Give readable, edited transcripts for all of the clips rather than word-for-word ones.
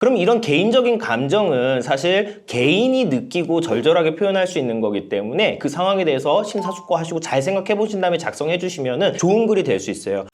그럼 이런 개인적인 감정은 사실 개인이 느끼고 절절하게 표현할 수 있는 거기 때문에 그 상황에 대해서 심사숙고하시고 잘 생각해 보신 다음에 작성해 주시면 좋은 글이 될 수 있어요.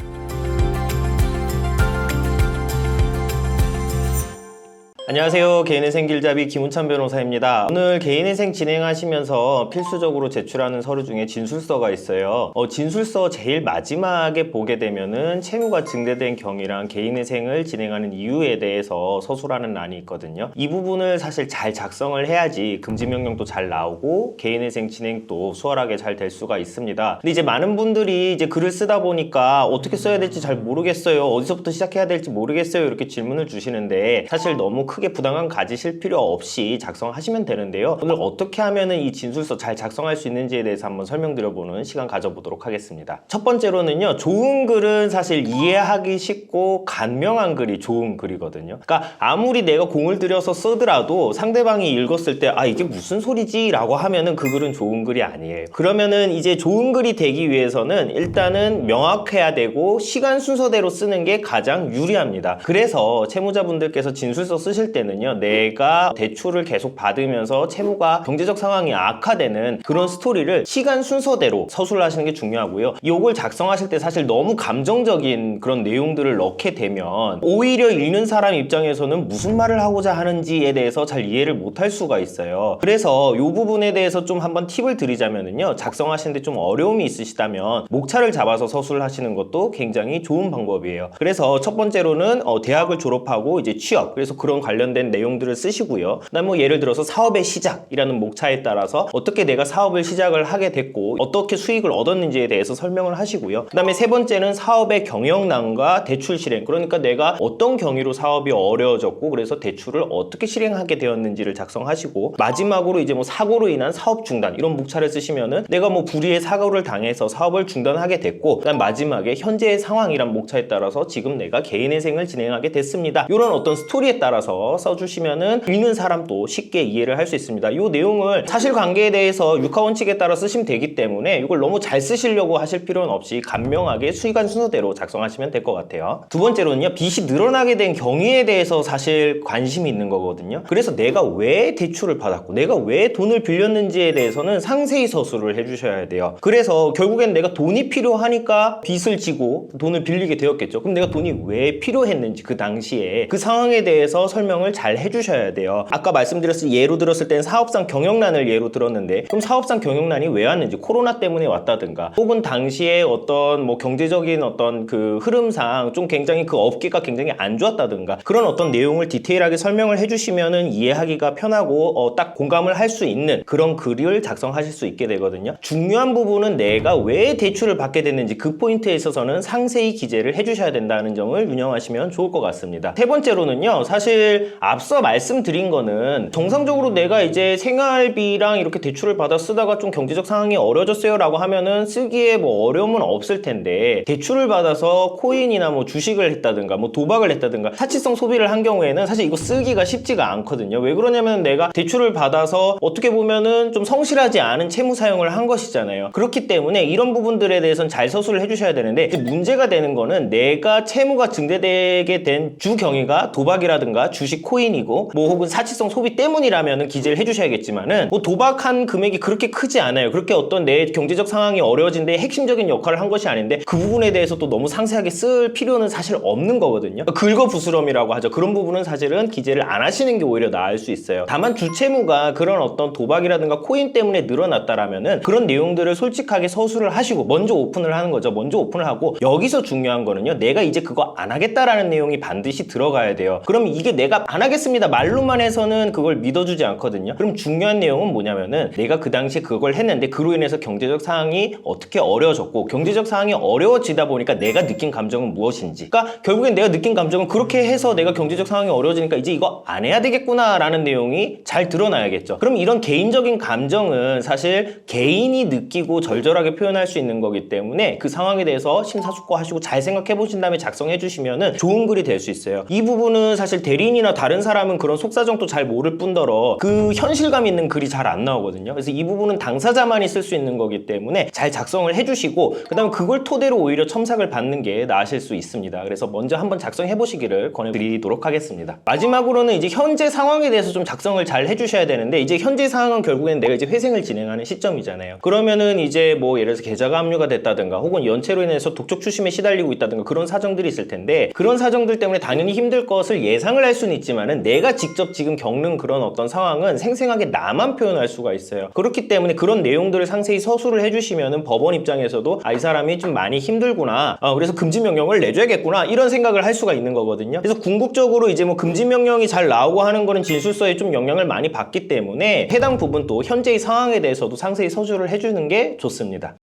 안녕하세요. 개인회생 길잡이 김운찬 변호사입니다. 오늘 개인회생 진행하시면서 필수적으로 제출하는 서류 중에 진술서가 있어요. 진술서 제일 마지막에 보게 되면은 채무가 증대된 경위랑 개인회생을 진행하는 이유에 대해서 서술하는 란이 있거든요. 이 부분을 사실 잘 작성을 해야지 금지명령도 잘 나오고 개인회생 진행도 수월하게 잘 될 수가 있습니다. 근데 이제 많은 분들이 이제 글을 쓰다 보니까 어떻게 써야 될지 잘 모르겠어요. 어디서부터 시작해야 될지 모르겠어요. 이렇게 질문을 주시는데 사실 너무 크게 부담감 가지실 필요 없이 작성하시면 되는데요. 오늘 어떻게 하면은 이 진술서 잘 작성할 수 있는지에 대해서 한번 설명드려보는 시간 가져보도록 하겠습니다. 첫 번째로는요, 좋은 글은 사실 이해하기 쉽고 간명한 글이 좋은 글이거든요. 그러니까 아무리 내가 공을 들여서 쓰더라도 상대방이 읽었을 때 이게 무슨 소리지? 라고 하면은 그 글은 좋은 글이 아니에요. 그러면은 이제 좋은 글이 되기 위해서는 일단은 명확해야 되고 시간 순서대로 쓰는 게 가장 유리합니다. 그래서 채무자분들께서 진술서 쓰실 때는요, 내가 대출을 계속 받으면서 채무가 경제적 상황이 악화되는 그런 스토리를 시간 순서대로 서술을 하시는 게 중요하고요. 이걸 작성하실 때 사실 너무 감정적인 그런 내용들을 넣게 되면 오히려 읽는 사람 입장에서는 무슨 말을 하고자 하는지에 대해서 잘 이해를 못할 수가 있어요. 그래서 이 부분에 대해서 좀 한번 팁을 드리자면요, 작성하시는데 좀 어려움이 있으시다면 목차를 잡아서 서술을 하시는 것도 굉장히 좋은 방법이에요. 그래서 첫 번째로는 대학을 졸업하고 이제 취업, 그래서 그런 관련된 내용들을 쓰시고요. 그다음 뭐 예를 들어서 사업의 시작이라는 목차에 따라서 어떻게 내가 사업을 시작을 하게 됐고 어떻게 수익을 얻었는지에 대해서 설명을 하시고요. 그다음에 세 번째는 사업의 경영난과 대출 실행, 그러니까 내가 어떤 경위로 사업이 어려워졌고 그래서 대출을 어떻게 실행하게 되었는지를 작성하시고, 마지막으로 이제 뭐 사고로 인한 사업 중단 이런 목차를 쓰시면은 내가 뭐 불의의 사고를 당해서 사업을 중단하게 됐고, 그다음 마지막에 현재의 상황이란 목차에 따라서 지금 내가 개인회생을 진행하게 됐습니다. 이런 어떤 스토리에 따라서 써주시면은 읽는 사람도 쉽게 이해를 할 수 있습니다. 이 내용을 사실관계에 대해서 육하원칙에 따라 쓰시면 되기 때문에 이걸 너무 잘 쓰시려고 하실 필요는 없이 간명하게 수익한 순서대로 작성하시면 될 것 같아요. 두 번째로는요, 빚이 늘어나게 된 경위에 대해서 사실 관심이 있는 거거든요. 그래서 내가 왜 대출을 받았고 내가 왜 돈을 빌렸는지에 대해서는 상세히 서술을 해주셔야 돼요. 그래서 결국엔 내가 돈이 필요하니까 빚을 지고 돈을 빌리게 되었겠죠. 그럼 내가 돈이 왜 필요했는지 그 당시에 그 상황에 대해서 설명을 잘 해주셔야 돼요. 아까 말씀드렸을 예로 들었을 땐 사업상 경영난을 예로 들었는데, 그럼 사업상 경영난이 왜 왔는지, 코로나 때문에 왔다든가 혹은 당시에 어떤 뭐 경제적인 어떤 그 흐름상 좀 굉장히 그 업계가 굉장히 안 좋았다든가 그런 어떤 내용을 디테일하게 설명을 해주시면은 이해하기가 편하고 딱 공감을 할 수 있는 그런 글을 작성하실 수 있게 되거든요. 중요한 부분은 내가 왜 대출을 받게 됐는지 그 포인트에 있어서는 상세히 기재를 해주셔야 된다는 점을 유념하시면 좋을 것 같습니다. 세 번째로는요, 사실 앞서 말씀드린 거는 정상적으로 내가 이제 생활비랑 이렇게 대출을 받아 쓰다가 좀 경제적 상황이 어려졌어요 라고 하면은 쓰기에 뭐 어려움은 없을 텐데, 대출을 받아서 코인이나 뭐 주식을 했다든가 뭐 도박을 했다든가 사치성 소비를 한 경우에는 사실 이거 쓰기가 쉽지가 않거든요. 왜 그러냐면 내가 대출을 받아서 어떻게 보면은 좀 성실하지 않은 채무 사용을 한 것이잖아요. 그렇기 때문에 이런 부분들에 대해서는 잘 서술을 해주셔야 되는데, 이제 문제가 되는 거는 내가 채무가 증대되게 된 주 경위가 도박이라든가 주식 코인이고 뭐 혹은 사치성 소비 때문이라면은 기재를 해주셔야겠지만은 뭐 도박한 금액이 그렇게 크지 않아요. 그렇게 어떤 내 경제적 상황이 어려워진 데 핵심적인 역할을 한 것이 아닌데 그 부분에 대해서 또 너무 상세하게 쓸 필요는 사실 없는 거거든요. 긁어부스럼이라고 하죠. 그런 부분은 사실은 기재를 안 하시는 게 오히려 나을 수 있어요. 다만 주채무가 그런 어떤 도박이라든가 코인 때문에 늘어났다라면은 그런 내용들을 솔직하게 서술을 하시고 먼저 오픈을 하는 거죠. 먼저 오픈을 하고, 여기서 중요한 거는요, 내가 이제 그거 안 하겠다라는 내용이 반드시 들어가야 돼요. 그럼 이게 내가 안 하겠습니다 말로만 해서는 그걸 믿어주지 않거든요. 그럼 중요한 내용은 뭐냐면은 내가 그 당시에 그걸 했는데 그로 인해서 경제적 상황이 어떻게 어려워졌고 경제적 상황이 어려워지다 보니까 내가 느낀 감정은 무엇인지, 그러니까 결국엔 내가 느낀 감정은 그렇게 해서 내가 경제적 상황이 어려워지니까 이제 이거 안 해야 되겠구나 라는 내용이 잘 드러나야겠죠. 그럼 이런 개인적인 감정은 사실 개인이 느끼고 절절하게 표현할 수 있는 거기 때문에 그 상황에 대해서 심사숙고하시고 잘 생각해 보신 다음에 작성해 주시면은 좋은 글이 될 수 있어요. 이 부분은 사실 대리인이나 본인이나 다른 사람은 그런 속사정도 잘 모를 뿐더러 그 현실감 있는 글이 잘 안 나오거든요. 그래서 이 부분은 당사자만이 쓸 수 있는 거기 때문에 잘 작성을 해주시고 그 다음에 그걸 토대로 오히려 첨삭을 받는 게 나으실 수 있습니다. 그래서 먼저 한번 작성해 보시기를 권해드리도록 하겠습니다. 마지막으로는 이제 현재 상황에 대해서 좀 작성을 잘 해주셔야 되는데, 이제 현재 상황은 결국엔 내가 이제 회생을 진행하는 시점이잖아요. 그러면은 이제 뭐 예를 들어서 계좌가 압류가 됐다든가 혹은 연체로 인해서 독촉 추심에 시달리고 있다든가 그런 사정들이 있을 텐데, 그런 사정들 때문에 당연히 힘들 것을 예상을 할 수는 있지만은 내가 직접 지금 겪는 그런 어떤 상황은 생생하게 나만 표현할 수가 있어요. 그렇기 때문에 그런 내용들을 상세히 서술을 해주시면은 법원 입장에서도 이 사람이 좀 많이 힘들구나, 그래서 금지 명령을 내줘야겠구나, 이런 생각을 할 수가 있는 거거든요. 그래서 궁극적으로 이제 뭐 금지 명령이 잘 나오고 하는 거는 진술서에 좀 영향을 많이 받기 때문에 해당 부분 또 현재의 상황에 대해서도 상세히 서술을 해주는 게 좋습니다.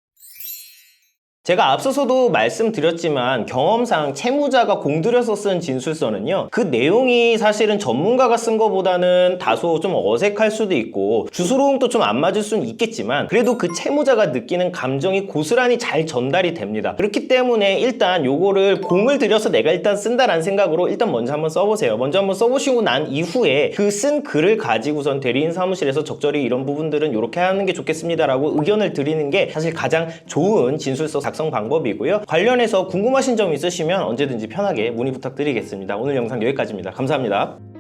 제가 앞서서도 말씀드렸지만 경험상 채무자가 공들여서 쓴 진술서는요, 그 내용이 사실은 전문가가 쓴 것보다는 다소 좀 어색할 수도 있고 주소로움도 좀 안 맞을 수는 있겠지만 그래도 그 채무자가 느끼는 감정이 고스란히 잘 전달이 됩니다. 그렇기 때문에 일단 요거를 공을 들여서 내가 일단 쓴다라는 생각으로 일단 먼저 한번 써보세요. 먼저 한번 써보시고 난 이후에 그 쓴 글을 가지고선 대리인 사무실에서 적절히 이런 부분들은 이렇게 하는 게 좋겠습니다라고 의견을 드리는 게 사실 가장 좋은 진술서 작성 방법이고요. 관련해서 궁금하신 점 있으시면 언제든지 편하게 문의 부탁드리겠습니다. 오늘 영상 여기까지입니다. 감사합니다.